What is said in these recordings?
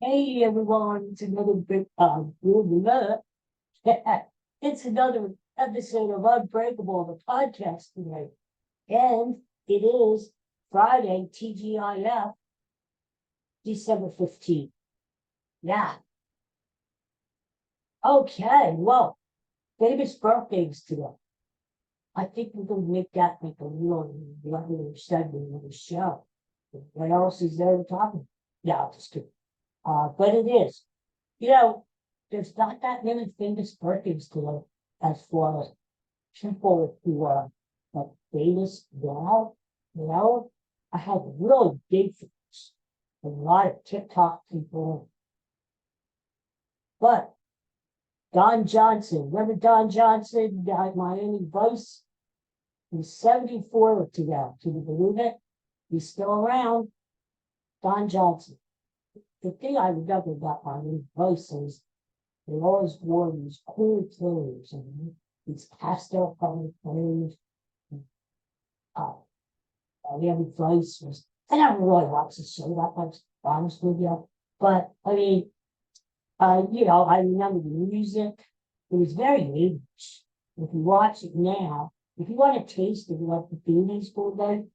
Hey everyone, it's another big it's another episode of Unbreakable, the podcast today. And it is Friday, TGIF, December 15th. Yeah. Okay, well, famous birthdays today. I think we're gonna make that like a real regular segment of the show. What else is there to talk about? Yeah, just kidding. But it is. You know, there's not that many famous birthdays today as far as people who are like famous now. You know, I have really big fans, a lot of TikTok people, but Don Johnson, remember Don Johnson, Miami Vice? He's 74 today. Can you believe it? He's still around. Don Johnson. The thing I remember about Miami Vice is they always wore these cool clothes and these pastel colored clothes. Uh, Miami Vice was, I never really watched the show that much, honest with you. But I mean, I remember the music. It was very 80s. If you watch it now, if you want a taste of what the 80s were like,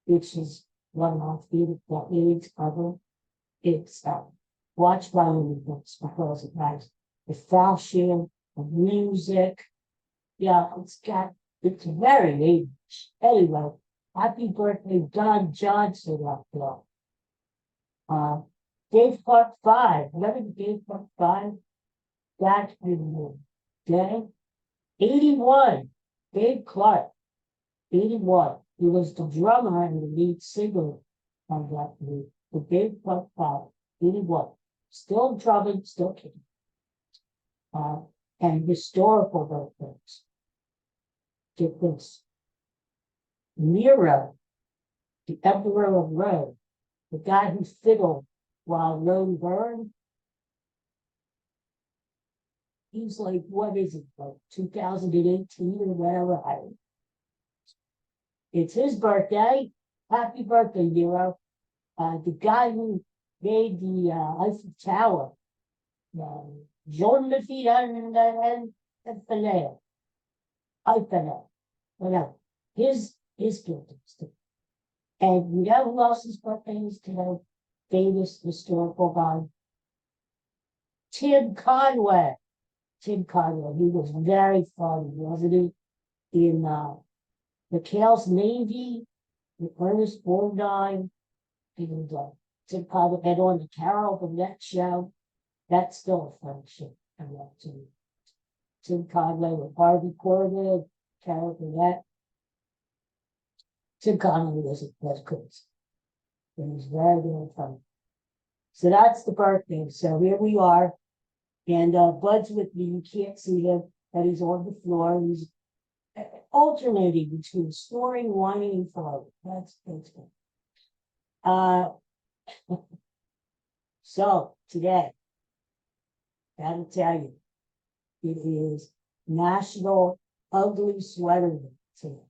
which is one of my favorite decades ever, it's watch Miami Vice because it has the fashion, the music. Yeah, it's very 80s. Anyway, happy birthday, Don Johnson up there. Uh, Dave Clark 5. Remember the Dave Clark 5? That's been okay. 81. Dave Clark, 81. He was the drummer and the lead singer on that group. The Dave Clark 5, 81. Still drumming, still kicking. Uh, and historical birthdays. Get this. Nero, the Emperor of Rome, the guy who fiddled while Rome burned, he's like, what is it, like 2018 or whatever? It's his birthday. Happy birthday, Nero. The guy who made the Eiffel Tower, Jean Lafitte and Filet, Eiffel, whatever. His birthday too. And you know who else's birthday is today? Famous historical guy, Tim Conway. Tim Conway. He was very funny, wasn't he? In McHale's Navy, with Ernest Borgnine, and Tim Conway, and on the Carol Burnett show. That's still a fun show. I love Tim Conway with Harvey Corbin, Carol Burnett. Tim Conway was good. It was very, very funny. So that's the birthday. So here we are. And Bud's with me. You can't see him, but he's on the floor. He's alternating between snoring, whining, and falling. That's good. Uh, so today, gotta tell you, it is National Ugly Sweater Day today.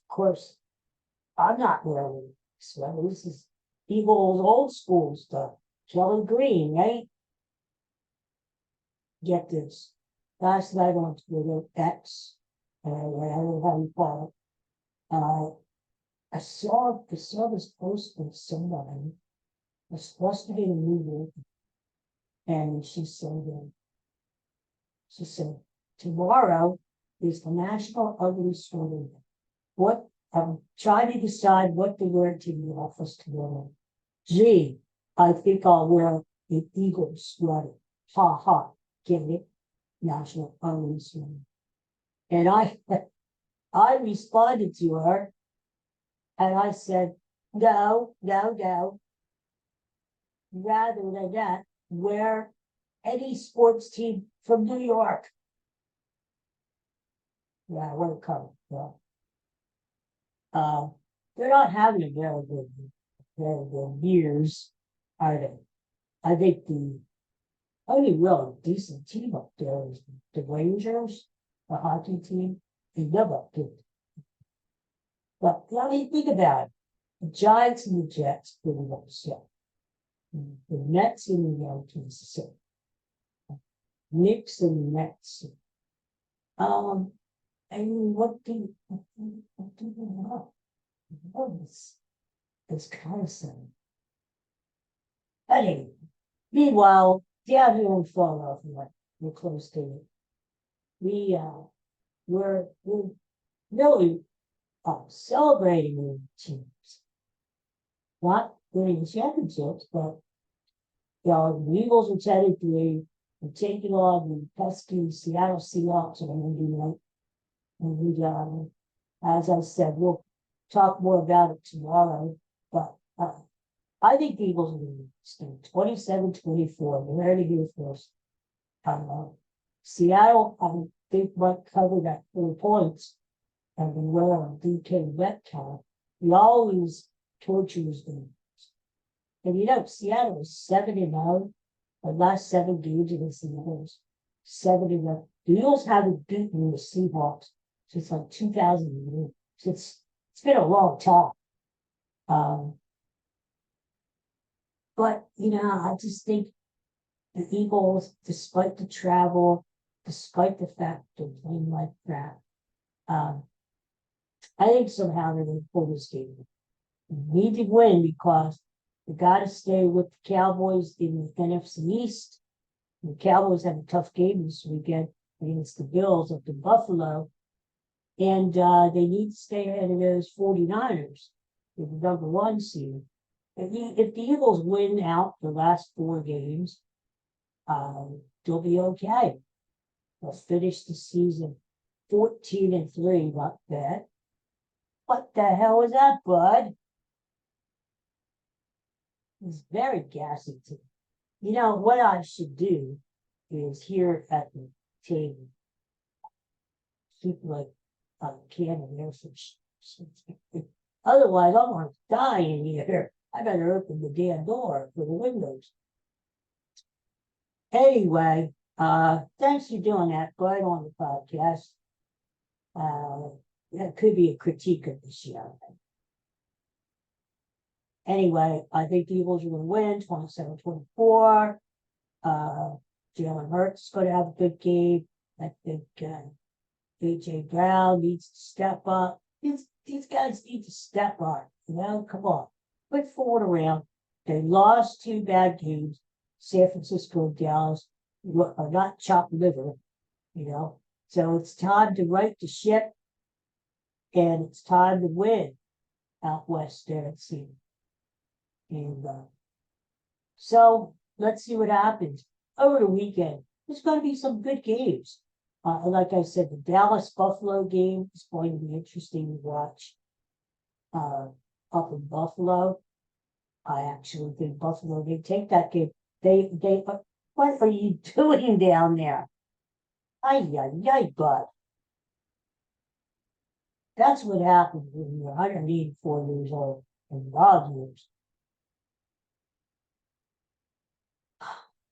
Of course, I'm not wearing a sweater. This is Eagles old school stuff. Jelly green, right? Get this. Last night on Twitter, X, whatever how you call it, I saw this post from somebody was supposed to be in New York, and she said, tomorrow is the National Ugly Sweater Day. What I'm trying to decide what to wear to the office tomorrow. Gee, I think I'll wear an Eagles sweater. Ha ha. Get it? National Ugly Sweater. And I responded to her and I said, no, no, no. Rather than that, wear any sports team from New York. Yeah, what a color. Yeah. They're not having a very good years, are they? I think the only real decent team up there is the Rangers, the hockey team. They never good. But let me think about it. The Giants and the Jets pretty much. Yeah. The Mets and the Yankees. Knicks and the Mets. And what do you know? It's kind of sad. Anyway, meanwhile, down here in Philadelphia, we're close to it. We're really celebrating the teams. Not winning championships, but the Eagles are technically taking on the pesky Seattle Seahawks on Monday night. And as I said, we'll talk more about it tomorrow. But I think the Eagles are going to win 27-24. They're ready to go first. Seattle, I think, might cover that 4 points. And beware of DK Metcalf. He always tortures them. And Seattle is 7-0. The last 7 games against the Eagles. 7-0. The Eagles haven't beaten the Seahawks since like 2008. It's been a long time. But I just think the Eagles, despite the travel, despite the fact they're playing like that, I think somehow they're going to pull this game. They need to win because they got to stay with the Cowboys in the NFC East. The Cowboys have a tough game this weekend against the Bills up in Buffalo. And they need to stay ahead of those 49ers, the number 1 seed. If the Eagles win out the last 4 games, they'll be okay. They'll finish the season 14-3, not bad. What the hell was that, bud? It's very gassy to me. What I should do is here at the table, keep like a can of air for otherwise I'm going to die in here. I better open the damn door for the windows. Anyway, thanks for doing that, bud, on the podcast. That could be a critique of the show. Anyway, I think the Eagles are going to win 27-24. Jalen Hurts is going to have a good game. I think A.J. Brown needs to step up. These guys need to step up. Come on. Quit fooling around. They lost 2 bad games. San Francisco and Dallas are not chopped liver, So it's time to right the ship. And it's time to win out west there at sea. And so let's see what happens over the weekend. There's going to be some good games. Like I said, the Dallas-Buffalo game is going to be interesting to watch up in Buffalo. I actually think Buffalo, they take that game. What are you doing down there? Ay, bud. That's what happens when you're 184 years old and dog years.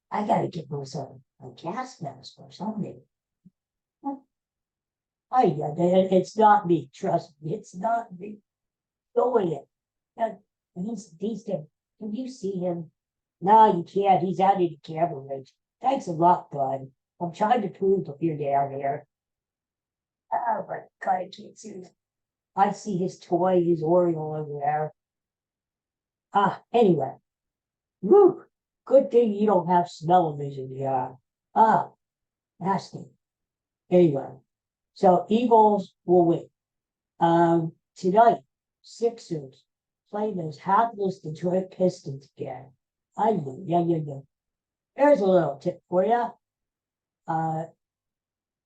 I gotta get myself a gas mask or something. It's not me, trust me, it's not me. Go with it. He's dead. Can you see him? No, you can't. He's out of the camera range. Thanks a lot, bud. I'm trying to prove that you're down here. Oh my God, I can't see him. I see his toy, his Oriole over there. Anyway. Woo! Good thing you don't have smell-o-vision here. Nasty. Anyway. So Eagles will win. Tonight, Sixers play those hapless Detroit Pistons again. Yeah. There's a little tip for you.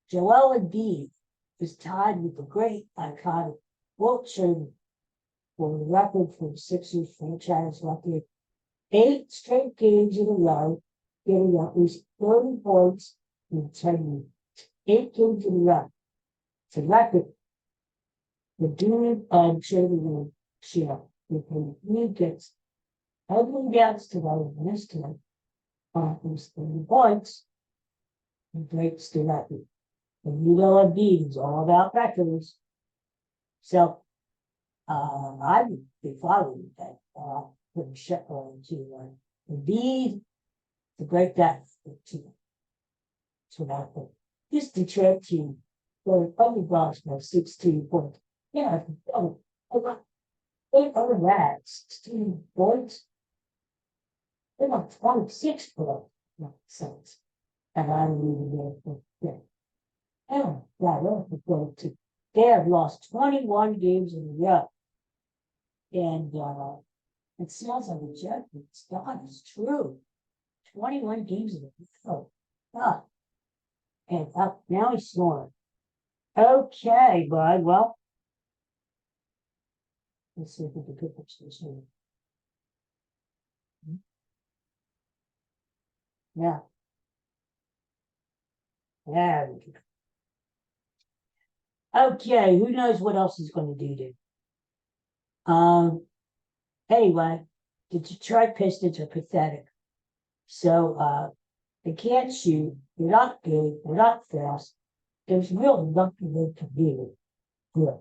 Joel Embiid is tied with the great iconic Wilt Chamberlain for the record for the Sixers franchise record. 8 straight games in a row, getting at least 30 points in 10 minutes. 8 games in a row. It's a record. The dude and Chamberlain share with him. He gets ugly doubts today in this time. He's 30 points. He breaks the record. And Embiid is all about records. So, I would be following that. Put a shekel into Embiid to break that to that thing. This Detroit team, the underdogs by 16 points. Yeah, over that, 16 points. They got 26 points. Sense. And I'm reading it. Oh, yeah, they have lost 21 games in a row. And it sounds like a joke, but it's not. It's true. 21 games in a row. God. And now he's snoring. Okay, bud. Well, let's see if we can pick up this one. Yeah. Yeah. Okay, who knows what else he's going to do to? Anyway, the Detroit Pistons are pathetic. So they can't shoot, they're not good, they're not fast. There's really nothing they can do good.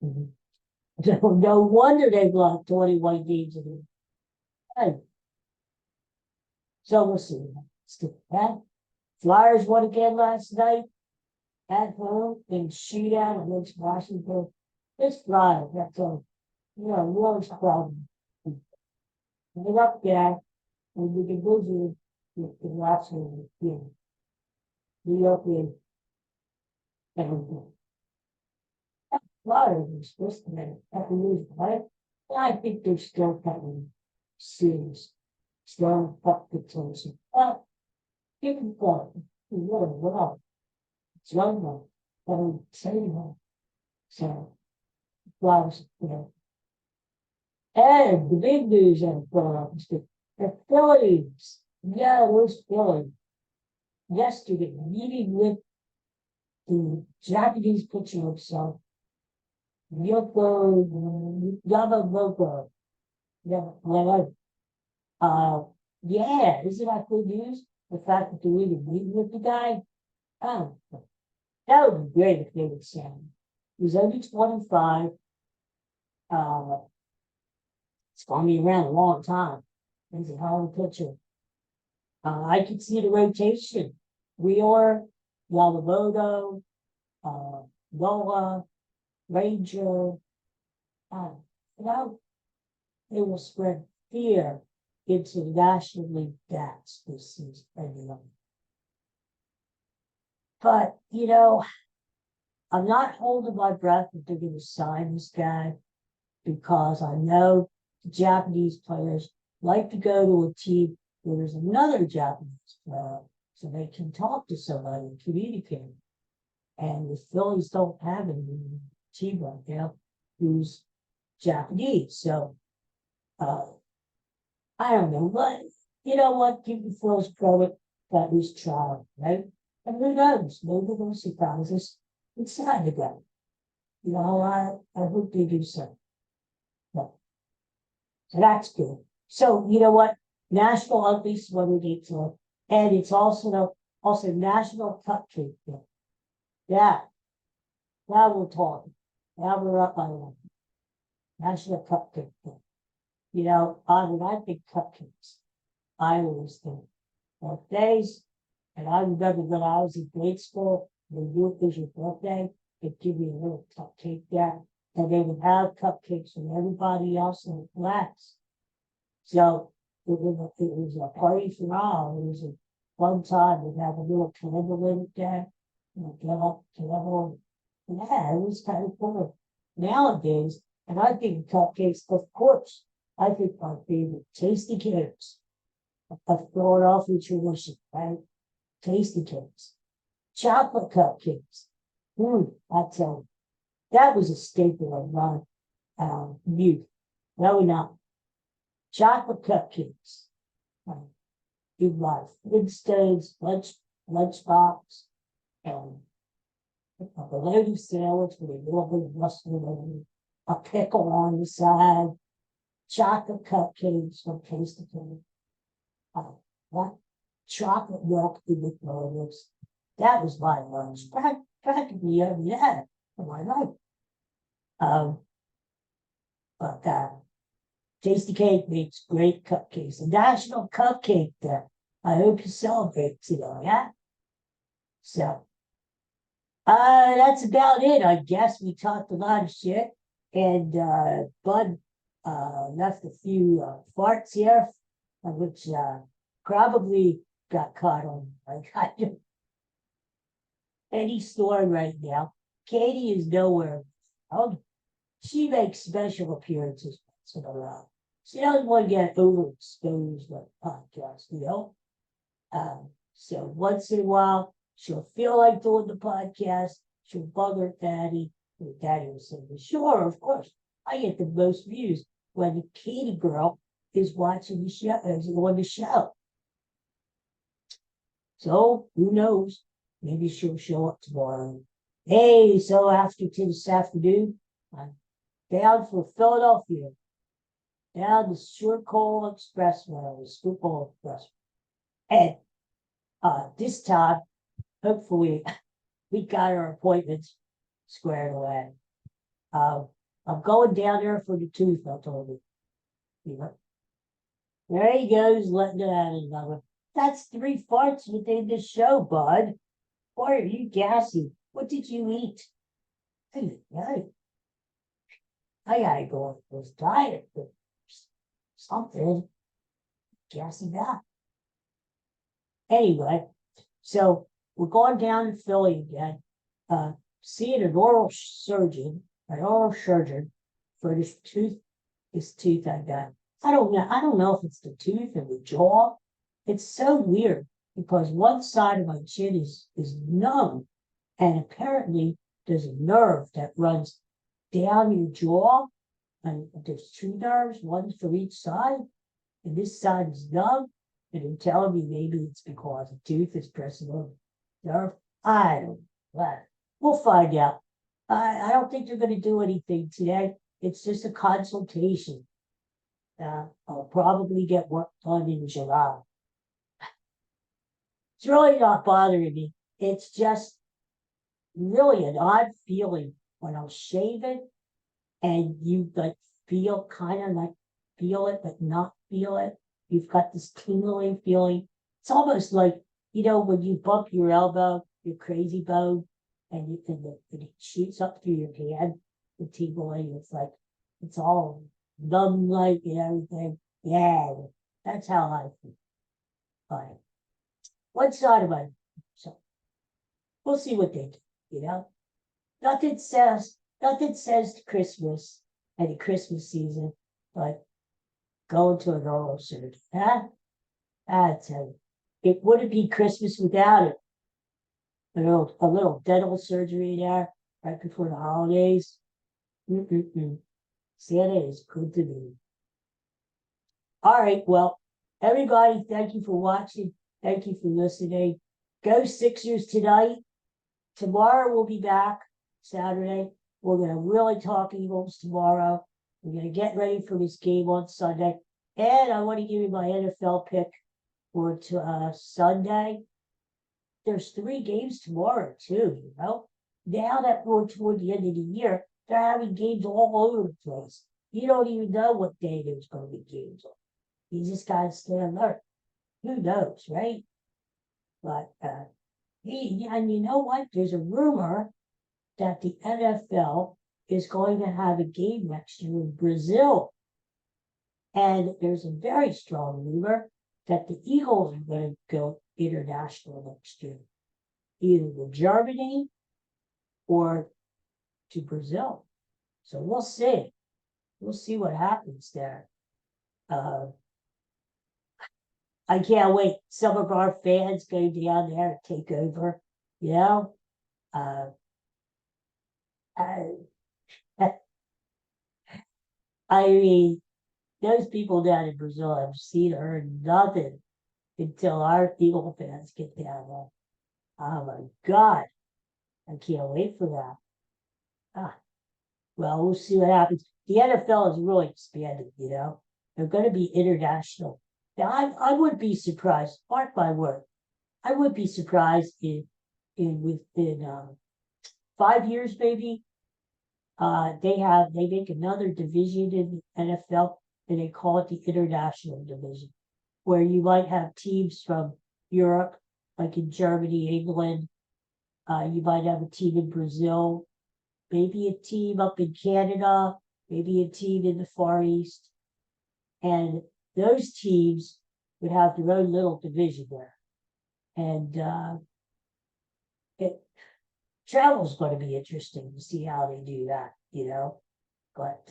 Mm-hmm. No wonder they've lost 21 games in a row. So we'll see. That Flyers won again last night at home in shootout against Washington. It's Flyers, that's a really problem. They're up there, and you can visit with the watching the New York and Flyers are supposed to make a lose, right? I think they're still coming serious, still up the tension. Well, you can go, you really well. It's young one, but I'm saying that. So, Flyers, And the big news on the Phillies. Yeah, those Phillies. Yesterday, meeting with the Japanese pitcher himself, Yamamoto. Yeah, yeah, isn't that good news? The fact that they're even meeting with the guy. Oh, that would be great if they would say. He's only 25. It's going to be around a long time. He's a hell of a pitcher. I can see the rotation. Wheeler, Yamamoto, Noah, Ranger. They will spread fear into National League bats this season. But, I'm not holding my breath that they're going to sign this guy because I know the Japanese players like to go to a team where there's another Japanese player so they can talk to somebody and communicate. And the Phillies don't have any team right now who's Japanese. So I don't know, but you know what? Give the Phillies credit that he's trying, right? And who knows? Maybe they'll surprise us inside the game. I hope they do so. But, so that's good. So you know what? National Ugly Sweater Day Tour, and it's also National Cupcake Day. Yeah, now we're talking. Now we're up on one. National Cupcake Day. When I think cupcakes, I always think birthdays. And I remember when I was in grade school, when it was your birthday, they'd give you a little cupcake there. And they would have cupcakes from everybody else in the class. So it was a party for all. It was a fun time. We'd have a little candle in it there. Get up, candle. Yeah, it was kind of cool. Nowadays, and I think cupcakes, of course, I think my favorite tasty cakes of Philadelphia tradition, right? Tasty cakes. Chocolate cupcakes. I tell you, that was a staple of my youth. No, not. Chocolate cupcakes. Good life. Flintstones, lunchbox, and a bologna sandwich with a little bit of mustard, a pickle on the side, chocolate cupcakes from Tasty Cake. What? Chocolate milk in the donuts. That was my lunch. Practically every day of my life. But Tasty Cake makes great cupcakes. The National Cupcake Day. I hope you celebrate today, yeah? So, that's about it. I guess we talked a lot of shit. And Bud left a few farts here, which probably got caught on like any storm right now. Katie is nowhere. Oh, she makes special appearances once in a while. She doesn't want to get overexposed on podcasts, you know? So once in a while, she'll feel like doing the podcast. She'll bug her daddy. Her daddy will say, sure, of course. I get the most views when the Katie girl is watching the show, is on the show. So who knows? Maybe she'll show up tomorrow. Hey, so after this afternoon, I'm down for Philadelphia, down the Schuylkill Expressway, the Schuylkill Expressway. And this time, hopefully, we got our appointments squared away. I'm going down there for the tooth, I told you. You know? There he goes, letting it out another. That's 3 farts within the show, bud. Boy, are you gassy. What did you eat? Hey, I gotta go on this diet, but something. Gassy that. Anyway, so we're going down to Philly again, seeing an oral surgeon for this tooth I got. I don't know if it's the tooth or the jaw. It's so weird because one side of my chin is numb, and apparently there's a nerve that runs down your jaw, and there's 2 nerves, one for each side, and this side is numb. And they're telling me maybe it's because the tooth is pressing on the nerve. I don't know. We'll find out. I don't think they're going to do anything today. It's just a consultation. I'll probably get work done in July. It's really not bothering me. It's just really an odd feeling when I'm shaving and you like feel it, but not feel it. You've got this tingling feeling. It's almost like, when you bump your elbow, your crazy bone, and it shoots up through your hand, the tingling. It's like, it's all numb like and everything. Yeah, that's how I feel. But one side of my, so we'll see what they do, Nothing says to Christmas and the Christmas season, but going to an oral surgeon, huh? I tell you, it wouldn't be Christmas without it. A little dental surgery there right before the holidays. Santa is good to me. All right, well, everybody, thank you for watching. Thank you for listening. Go Sixers tonight. Tomorrow we'll be back, Saturday. We're going to really talk Eagles tomorrow. We're going to get ready for this game on Sunday. And I want to give you my NFL pick for Sunday. There's 3 games tomorrow, too, Now that we're toward the end of the year, they're having games all over the place. You don't even know what day there's going to be games on. You just got to stay alert. Who knows, right? But, and you know what? There's a rumor that the NFL is going to have a game next year in Brazil. And there's a very strong rumor that the Eagles are going to go international next year, either to Germany or to Brazil. So we'll see. We'll see what happens there. I can't wait. Some of our fans go down there and take over, I mean, those people down in Brazil have seen or heard nothing until our Eagle fans get down there. Oh my God. I can't wait for that. Well, we'll see what happens. The NFL is really expanded, They're going to be international. Now, I would be surprised, mark my word, I would be surprised within 5 years, maybe, they make another division in the NFL and they call it the international division, where you might have teams from Europe, like in Germany, England. You might have a team in Brazil, maybe a team up in Canada, maybe a team in the Far East. And those teams would have their own little division there. And travel's going to be interesting to see how they do that, But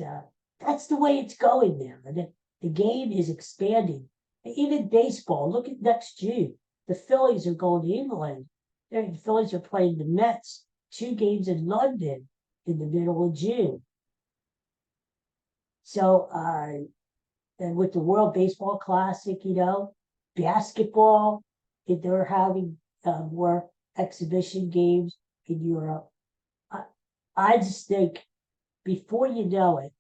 that's the way it's going there. And the game is expanding. Even baseball, look at next June. The Phillies are going to England. The Phillies are playing the Mets, 2 games in London in the middle of June. So, and with the World Baseball Classic, basketball, they're having more exhibition games in Europe. I just think before you know it,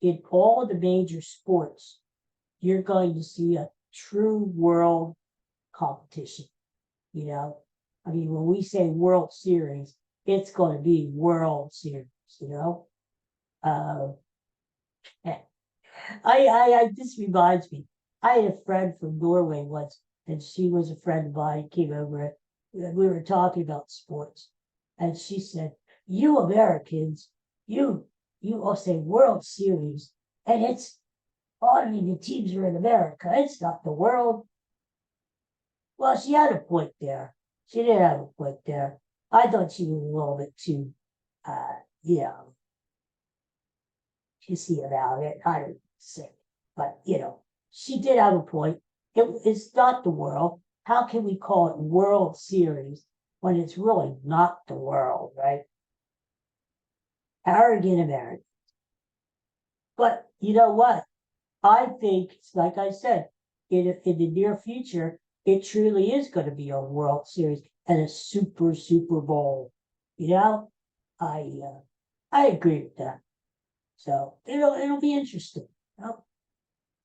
in all the major sports, you're going to see a true world competition. I mean, when we say World Series, it's going to be World Series. This reminds me. I had a friend from Norway once, and she was a friend of mine. Came over, and we were talking about sports, and she said, "You Americans, you all say World Series, and I mean, the teams are in America. It's not the world." Well, she had a point there. She did have a point there. I thought she was a little bit too, pissy about it. I don't say, but she did have a point. It's not the world. How can we call it World Series when it's really not the world, right? Arrogant Americans. But you know what? I think, like I said, in the near future, it truly is going to be a World Series and a Super Bowl. I agree with that. So it'll be interesting.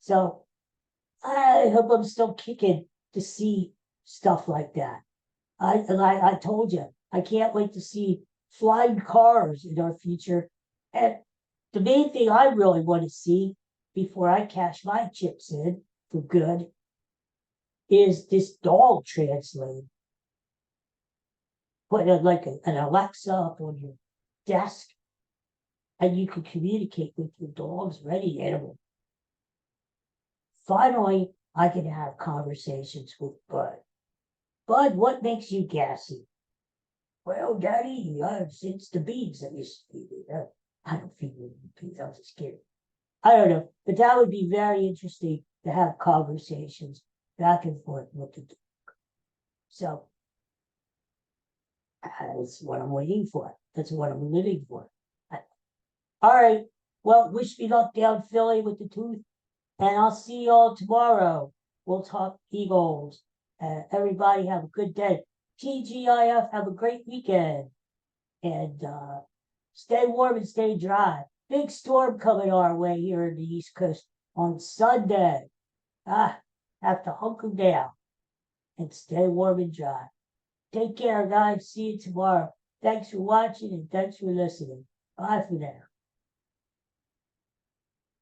So I hope I'm still kicking to see stuff like that. I told you, I can't wait to see flying cars in our future. And the main thing I really want to see before I cash my chips in for good is this dog translate. Put like an Alexa up on your desk, and you can communicate with your dog's ready animal. Finally, I can have conversations with Bud. Bud, what makes you gassy? Well, Daddy, it's the beans that you feed me. I don't feed me beans. I'm just kidding. I don't know, but that would be very interesting to have conversations back and forth with the dog. So that's what I'm waiting for. That's what I'm living for. All right. Well, wish me luck down Philly with the tooth. And I'll see you all tomorrow. We'll talk Eagles. Everybody have a good day. TGIF, have a great weekend. And stay warm and stay dry. Big storm coming our way here in the East Coast on Sunday. Have to hunker down and stay warm and dry. Take care, guys. See you tomorrow. Thanks for watching and thanks for listening. Bye for now.